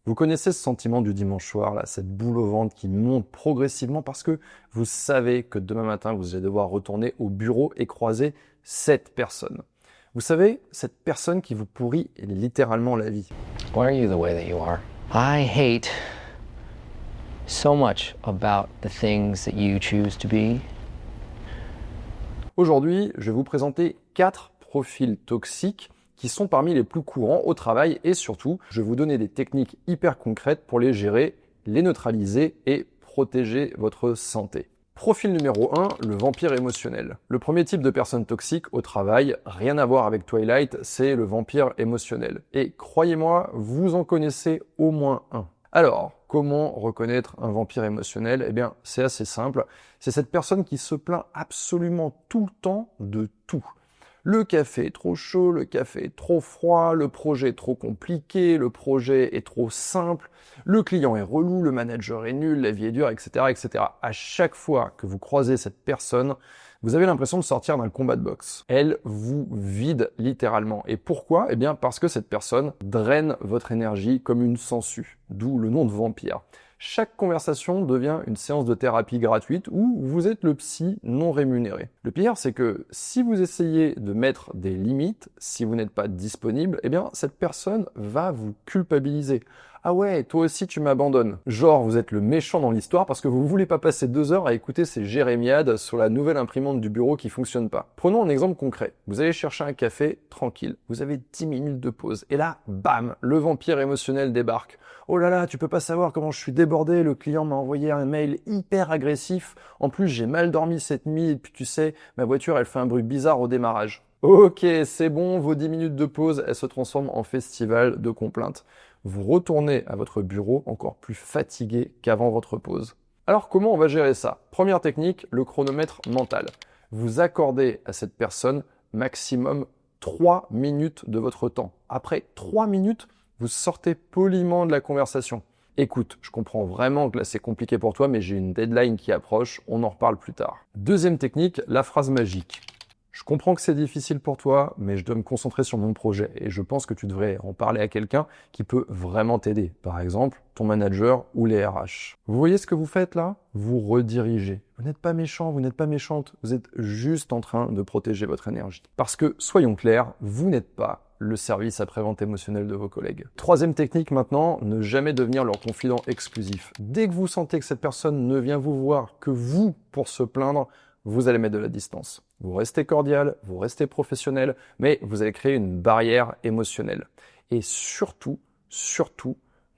Vous connaissez ce sentiment du dimanche soir, là, cette boule au ventre qui monte progressivement parce que vous savez que demain matin, vous allez devoir retourner au bureau et croiser cette personne. Vous savez, cette personne qui vous pourrit littéralement la vie. Why are you the way that you are? I hate so much about the things that you choose to be. Aujourd'hui, je vais vous présenter 4 profils toxiques qui sont parmi les plus courants au travail et surtout, je vais vous donner des techniques hyper concrètes pour les gérer, les neutraliser et protéger votre santé. Profil numéro 1, le vampire émotionnel. Le premier type de personne toxique au travail, rien à voir avec Twilight, c'est le vampire émotionnel. Et croyez-moi, vous en connaissez au moins un. Alors, comment reconnaître un vampire émotionnel? Eh bien, c'est assez simple. C'est cette personne qui se plaint absolument tout le temps de tout. Le café est trop chaud, le café est trop froid, le projet est trop compliqué, le projet est trop simple, le client est relou, le manager est nul, la vie est dure, etc., etc. À chaque fois que vous croisez cette personne, vous avez l'impression de sortir d'un combat de boxe. Elle vous vide littéralement. Et pourquoi? Eh bien, parce que cette personne draine votre énergie comme une sangsue, d'où le nom de vampire. Chaque conversation devient une séance de thérapie gratuite où vous êtes le psy non rémunéré. Le pire, c'est que si vous essayez de mettre des limites, si vous n'êtes pas disponible, eh bien, cette personne va vous culpabiliser. Ah ouais, toi aussi tu m'abandonnes. Genre, vous êtes le méchant dans l'histoire parce que vous voulez pas passer 2 heures à écouter ces jérémiades sur la nouvelle imprimante du bureau qui fonctionne pas. Prenons un exemple concret. Vous allez chercher un café tranquille. Vous avez 10 minutes de pause. Et là, bam, le vampire émotionnel débarque. Oh là là, tu peux pas savoir comment je suis débordé, le client m'a envoyé un mail hyper agressif. En plus, j'ai mal dormi cette nuit et puis tu sais, ma voiture, elle fait un bruit bizarre au démarrage. Ok, c'est bon, vos 10 minutes de pause, elles se transforment en festival de complaintes. Vous retournez à votre bureau encore plus fatigué qu'avant votre pause. Alors comment on va gérer ça? Première technique, le chronomètre mental. Vous accordez à cette personne maximum 3 minutes de votre temps. Après 3 minutes, vous sortez poliment de la conversation. Écoute, je comprends vraiment que là c'est compliqué pour toi, mais j'ai une deadline qui approche, on en reparle plus tard. Deuxième technique, la phrase magique. Je comprends que c'est difficile pour toi, mais je dois me concentrer sur mon projet et je pense que tu devrais en parler à quelqu'un qui peut vraiment t'aider. Par exemple, ton manager ou les RH. Vous voyez ce que vous faites là? Vous redirigez. Vous n'êtes pas méchant, vous n'êtes pas méchante. Vous êtes juste en train de protéger votre énergie. Parce que, soyons clairs, vous n'êtes pas le service après-vente émotionnel de vos collègues. Troisième technique maintenant, ne jamais devenir leur confident exclusif. Dès que vous sentez que cette personne ne vient vous voir que vous pour se plaindre, vous allez mettre de la distance. Vous restez cordial, vous restez professionnel, mais vous allez créer une barrière émotionnelle. Et surtout,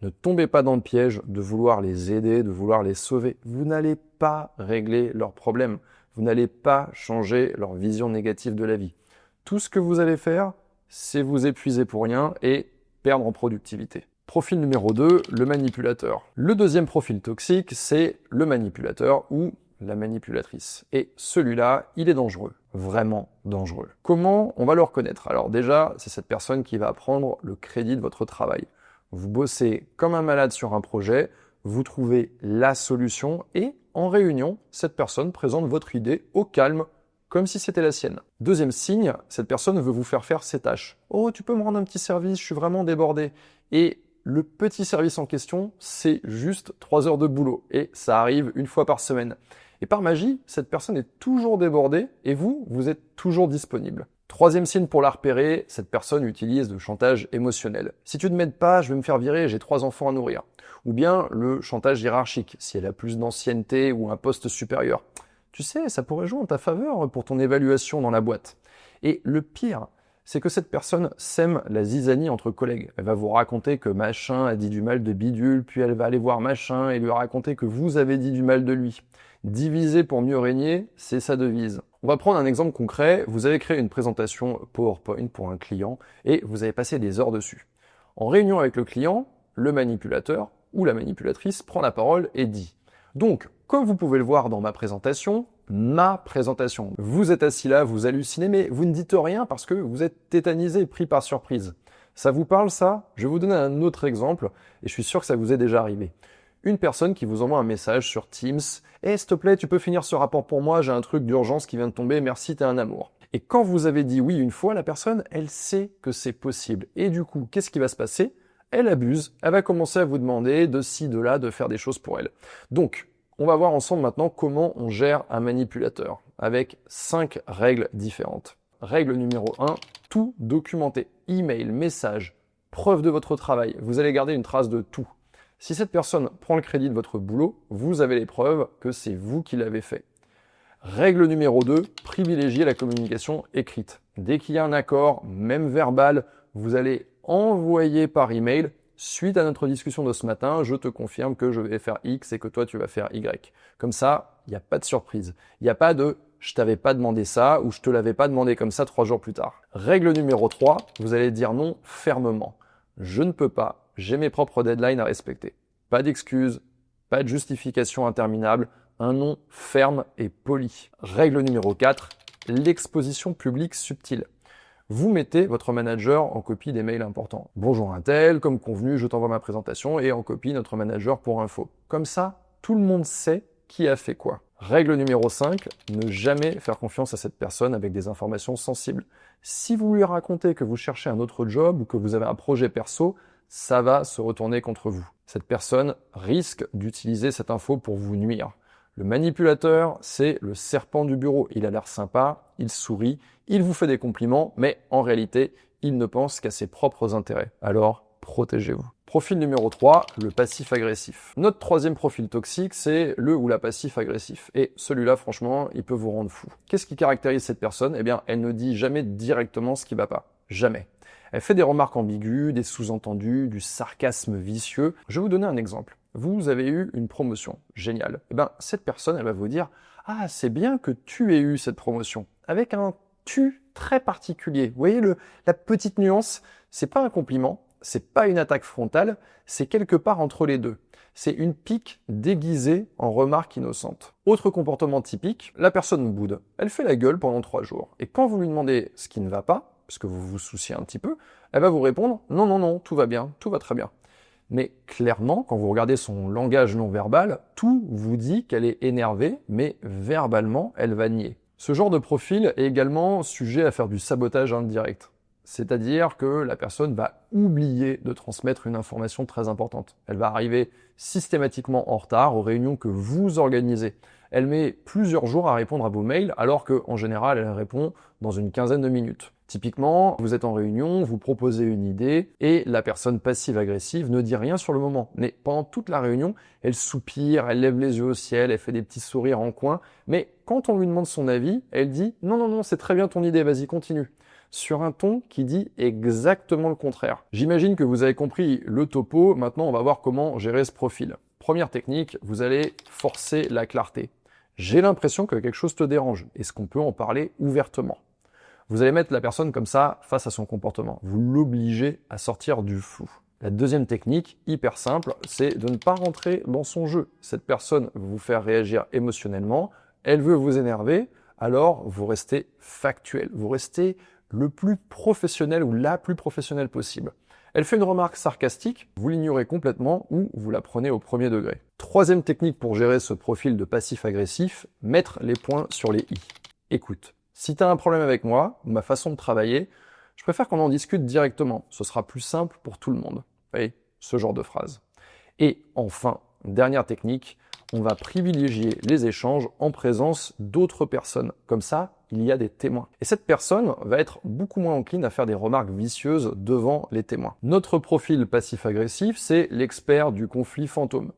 ne tombez pas dans le piège de vouloir les aider, de vouloir les sauver. Vous n'allez pas régler leurs problèmes. Vous n'allez pas changer leur vision négative de la vie. Tout ce que vous allez faire, c'est vous épuiser pour rien et perdre en productivité. Profil numéro 2, le manipulateur. Le deuxième profil toxique, c'est le manipulateur ou la manipulatrice. Et celui-là, il est dangereux, vraiment dangereux. Comment on va le reconnaître? Alors déjà, c'est cette personne qui va prendre le crédit de votre travail. Vous bossez comme un malade sur un projet, vous trouvez la solution et en réunion, cette personne présente votre idée au calme, comme si c'était la sienne. Deuxième signe, cette personne veut vous faire faire ses tâches. Oh, tu peux me rendre un petit service, je suis vraiment débordé. Et le petit service en question, c'est juste 3 heures de boulot. Et ça arrive une fois par semaine. Et par magie, cette personne est toujours débordée et vous êtes toujours disponible. Troisième signe pour la repérer, cette personne utilise le chantage émotionnel. Si tu ne m'aides pas, je vais me faire virer, j'ai 3 enfants à nourrir. Ou bien le chantage hiérarchique, si elle a plus d'ancienneté ou un poste supérieur. Tu sais, ça pourrait jouer en ta faveur pour ton évaluation dans la boîte. Et le pire, c'est que cette personne sème la zizanie entre collègues. Elle va vous raconter que machin a dit du mal de bidule, puis elle va aller voir machin et lui raconter que vous avez dit du mal de lui. Diviser pour mieux régner, c'est sa devise. On va prendre un exemple concret. Vous avez créé une présentation PowerPoint pour un client et vous avez passé des heures dessus. En réunion avec le client, le manipulateur ou la manipulatrice prend la parole et dit « Donc, comme vous pouvez le voir dans ma présentation, vous êtes assis là, vous hallucinez, mais vous ne dites rien parce que vous êtes tétanisé, pris par surprise. Ça vous parle ça? Je vais vous donner un autre exemple et je suis sûr que ça vous est déjà arrivé. Une personne qui vous envoie un message sur Teams « S'il te plaît, tu peux finir ce rapport pour moi, j'ai un truc d'urgence qui vient de tomber, merci, t'es un amour. » Et quand vous avez dit oui une fois, la personne, elle sait que c'est possible. Et du coup, qu'est-ce qui va se passer? elle abuse, elle va commencer à vous demander de ci, de là, de faire des choses pour elle. Donc, on va voir ensemble maintenant comment on gère un manipulateur, avec 5 règles différentes. Règle numéro 1, tout documenter. Email, message, preuve de votre travail. Vous allez garder une trace de tout. Si cette personne prend le crédit de votre boulot, vous avez les preuves que c'est vous qui l'avez fait. Règle numéro 2, privilégiez la communication écrite. Dès qu'il y a un accord, même verbal, vous allez envoyer par email. Suite à notre discussion de ce matin, je te confirme que je vais faire X et que toi tu vas faire Y. Comme ça, il n'y a pas de surprise. Il n'y a pas de « je t'avais pas demandé ça » ou « je te l'avais pas demandé comme ça 3 jours plus tard ». Règle numéro 3, vous allez dire non fermement. Je ne peux pas, j'ai mes propres deadlines à respecter. Pas d'excuses, pas de justification interminable, un non ferme et poli. Règle numéro 4, l'exposition publique subtile. Vous mettez votre manager en copie des mails importants. Bonjour Intel, comme convenu, je t'envoie ma présentation et en copie notre manager pour info. Comme ça, tout le monde sait qui a fait quoi. Règle numéro 5, ne jamais faire confiance à cette personne avec des informations sensibles. Si vous lui racontez que vous cherchez un autre job ou que vous avez un projet perso, ça va se retourner contre vous. Cette personne risque d'utiliser cette info pour vous nuire. Le manipulateur, c'est le serpent du bureau. Il a l'air sympa, il sourit, il vous fait des compliments, mais en réalité, il ne pense qu'à ses propres intérêts. Alors, protégez-vous. Profil numéro 3, le passif-agressif. Notre troisième profil toxique, c'est le ou la passif-agressif. Et celui-là, franchement, il peut vous rendre fou. Qu'est-ce qui caractérise cette personne? Eh bien, elle ne dit jamais directement ce qui va pas. Jamais. Elle fait des remarques ambiguës, des sous-entendus, du sarcasme vicieux. Je vais vous donner un exemple. Vous avez eu une promotion. Génial. Eh bien, cette personne, elle va vous dire « Ah, c'est bien que tu aies eu cette promotion. » Avec un « tu » très particulier. Vous voyez la petite nuance? C'est pas un compliment. C'est pas une attaque frontale, c'est quelque part entre les deux. C'est une pique déguisée en remarque innocente. Autre comportement typique, la personne boude. Elle fait la gueule pendant 3 jours. Et quand vous lui demandez ce qui ne va pas, parce que vous vous souciez un petit peu, elle va vous répondre « Non, non, non, tout va bien, tout va très bien ». Mais clairement, quand vous regardez son langage non verbal, tout vous dit qu'elle est énervée, mais verbalement, elle va nier. Ce genre de profil est également sujet à faire du sabotage indirect. C'est-à-dire que la personne va oublier de transmettre une information très importante. Elle va arriver systématiquement en retard aux réunions que vous organisez. Elle met plusieurs jours à répondre à vos mails, alors qu'en général, elle répond dans une quinzaine de minutes. Typiquement, vous êtes en réunion, vous proposez une idée, et la personne passive-agressive ne dit rien sur le moment. Mais pendant toute la réunion, elle soupire, elle lève les yeux au ciel, elle fait des petits sourires en coin, mais quand on lui demande son avis, elle dit « Non, non, non, c'est très bien ton idée, vas-y, continue ». Sur un ton qui dit exactement le contraire. J'imagine que vous avez compris le topo, maintenant on va voir comment gérer ce profil. Première technique, vous allez forcer la clarté. J'ai l'impression que quelque chose te dérange, est-ce qu'on peut en parler ouvertement? Vous allez mettre la personne comme ça face à son comportement, vous l'obligez à sortir du flou. La deuxième technique, hyper simple, c'est de ne pas rentrer dans son jeu. Cette personne veut vous faire réagir émotionnellement, elle veut vous énerver, alors vous restez factuel, vous restez le plus professionnel ou la plus professionnelle possible. Elle fait une remarque sarcastique, vous l'ignorez complètement ou vous la prenez au premier degré. Troisième technique pour gérer ce profil de passif-agressif, mettre les points sur les i. Écoute, si tu as un problème avec moi, ou ma façon de travailler, je préfère qu'on en discute directement. Ce sera plus simple pour tout le monde. Vous voyez, ce genre de phrase. Et enfin, dernière technique, on va privilégier les échanges en présence d'autres personnes. Comme ça, il y a des témoins. Et cette personne va être beaucoup moins encline à faire des remarques vicieuses devant les témoins. Notre profil passif-agressif, c'est l'expert du conflit fantôme.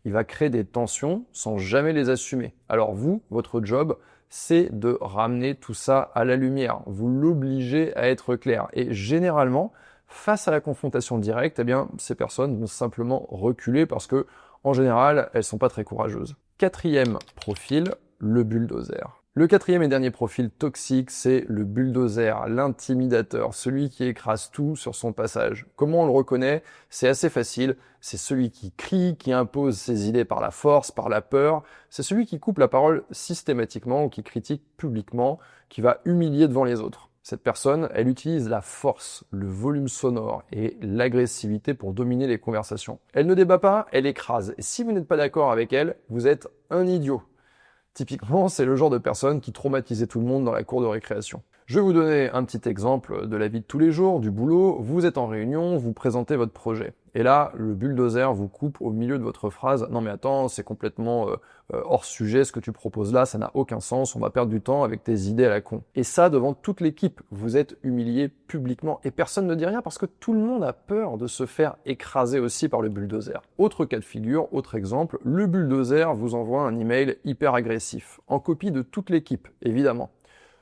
Il va créer des tensions sans jamais les assumer. Alors vous, votre job, c'est de ramener tout ça à la lumière. Vous l'obligez à être clair. Et généralement, face à la confrontation directe, eh bien, ces personnes vont simplement reculer parce que, en général, elles sont pas très courageuses. Quatrième profil, le bulldozer. Le quatrième et dernier profil toxique, c'est le bulldozer, l'intimidateur, celui qui écrase tout sur son passage. Comment on le reconnaît? C'est assez facile. C'est celui qui crie, qui impose ses idées par la force, par la peur. C'est celui qui coupe la parole systématiquement ou qui critique publiquement, qui va humilier devant les autres. Cette personne, elle utilise la force, le volume sonore et l'agressivité pour dominer les conversations. Elle ne débat pas, elle écrase. Et si vous n'êtes pas d'accord avec elle, vous êtes un idiot. Typiquement, c'est le genre de personne qui traumatisait tout le monde dans la cour de récréation. Je vais vous donner un petit exemple de la vie de tous les jours, du boulot. Vous êtes en réunion, vous présentez votre projet. Et là, le bulldozer vous coupe au milieu de votre phrase. Non mais attends, c'est complètement hors sujet ce que tu proposes là, ça n'a aucun sens, on va perdre du temps avec tes idées à la con. Et ça, devant toute l'équipe, vous êtes humilié publiquement et personne ne dit rien parce que tout le monde a peur de se faire écraser aussi par le bulldozer. Autre cas de figure, autre exemple, le bulldozer vous envoie un email hyper agressif, en copie de toute l'équipe, évidemment.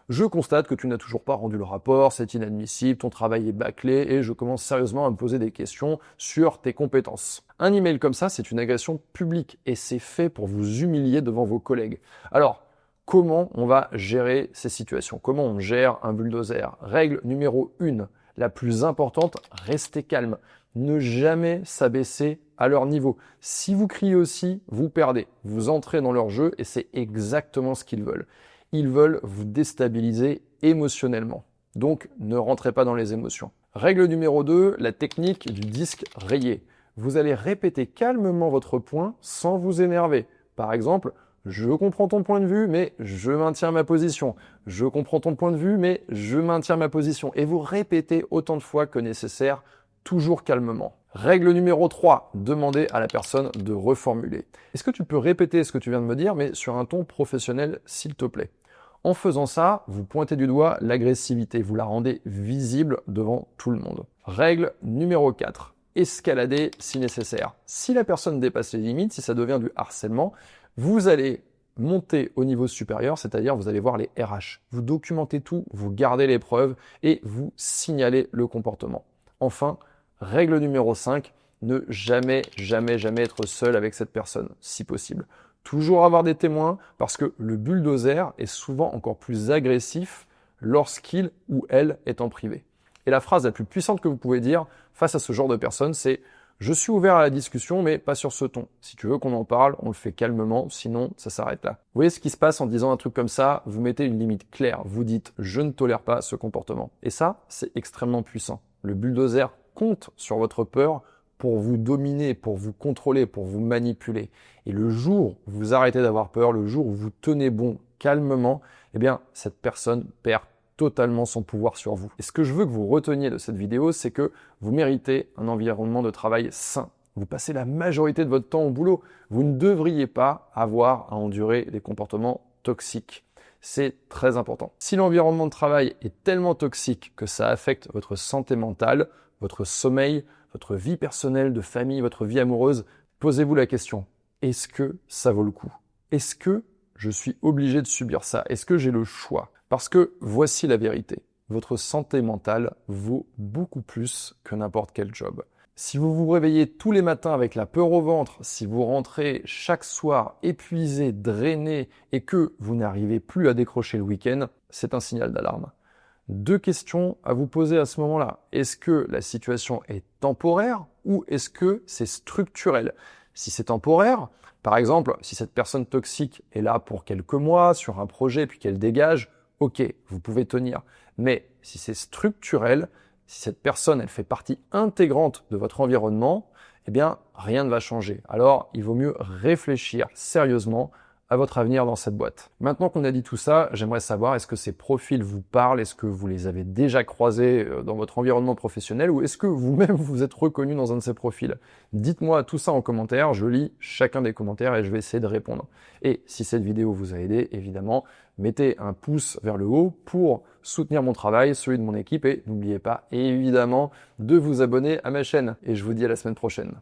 Je constate que tu n'as toujours pas rendu le rapport, c'est inadmissible, ton travail est bâclé et je commence sérieusement à me poser des questions sur tes compétences. Un email comme ça, c'est une agression publique et c'est fait pour vous humilier devant vos collègues. Alors, comment on va gérer ces situations? Comment on gère un bulldozer? Règle numéro 1, la plus importante, restez calme. Ne jamais s'abaisser à leur niveau. Si vous criez aussi, vous perdez. Vous entrez dans leur jeu et c'est exactement ce qu'ils veulent. Ils veulent vous déstabiliser émotionnellement. Donc, ne rentrez pas dans les émotions. Règle numéro 2, la technique du disque rayé. Vous allez répéter calmement votre point sans vous énerver. Par exemple, je comprends ton point de vue, mais je maintiens ma position. Je comprends ton point de vue, mais je maintiens ma position. Et vous répétez autant de fois que nécessaire, toujours calmement. Règle numéro 3, demandez à la personne de reformuler. Est-ce que tu peux répéter ce que tu viens de me dire, mais sur un ton professionnel, s'il te plaît? En faisant ça, vous pointez du doigt l'agressivité, vous la rendez visible devant tout le monde. Règle numéro 4, escaladez si nécessaire. Si la personne dépasse les limites, si ça devient du harcèlement, vous allez monter au niveau supérieur, c'est-à-dire vous allez voir les RH. Vous documentez tout, vous gardez les preuves et vous signalez le comportement. Enfin, règle numéro 5, ne jamais être seul avec cette personne, si possible. Toujours avoir des témoins parce que le bulldozer est souvent encore plus agressif lorsqu'il ou elle est en privé. Et la phrase la plus puissante que vous pouvez dire face à ce genre de personne, c'est « Je suis ouvert à la discussion, mais pas sur ce ton. Si tu veux qu'on en parle, on le fait calmement, sinon ça s'arrête là. » Vous voyez ce qui se passe en disant un truc comme ça? Vous mettez une limite claire. Vous dites « Je ne tolère pas ce comportement. » Et ça, c'est extrêmement puissant. Le bulldozer compte sur votre peur pour vous dominer, pour vous contrôler, pour vous manipuler. Et le jour où vous arrêtez d'avoir peur, le jour où vous tenez bon calmement, eh bien, cette personne perd totalement son pouvoir sur vous. Et ce que je veux que vous reteniez de cette vidéo, c'est que vous méritez un environnement de travail sain. Vous passez la majorité de votre temps au boulot. Vous ne devriez pas avoir à endurer des comportements toxiques. C'est très important. Si l'environnement de travail est tellement toxique que ça affecte votre santé mentale, votre sommeil, votre vie personnelle, de famille, votre vie amoureuse, posez-vous la question, est-ce que ça vaut le coup? Est-ce que je suis obligé de subir ça? Est-ce que j'ai le choix? Parce que voici la vérité, votre santé mentale vaut beaucoup plus que n'importe quel job. Si vous vous réveillez tous les matins avec la peur au ventre, si vous rentrez chaque soir épuisé, drainé et que vous n'arrivez plus à décrocher le week-end, c'est un signal d'alarme. 2 questions à vous poser à ce moment-là. Est-ce que la situation est temporaire ou est-ce que c'est structurel? Si c'est temporaire, par exemple, si cette personne toxique est là pour quelques mois sur un projet puis qu'elle dégage, ok, vous pouvez tenir. Mais si c'est structurel, si cette personne elle fait partie intégrante de votre environnement, eh bien rien ne va changer. Alors il vaut mieux réfléchir sérieusement à votre avenir dans cette boîte. Maintenant qu'on a dit tout ça, j'aimerais savoir, est-ce que ces profils vous parlent? Est-ce que vous les avez déjà croisés dans votre environnement professionnel ou est-ce que vous-même vous êtes reconnu dans un de ces profils? Dites-moi tout ça en commentaire, je lis chacun des commentaires et je vais essayer de répondre. Et si cette vidéo vous a aidé, évidemment, mettez un pouce vers le haut pour soutenir mon travail, celui de mon équipe et n'oubliez pas évidemment de vous abonner à ma chaîne. Et je vous dis à la semaine prochaine.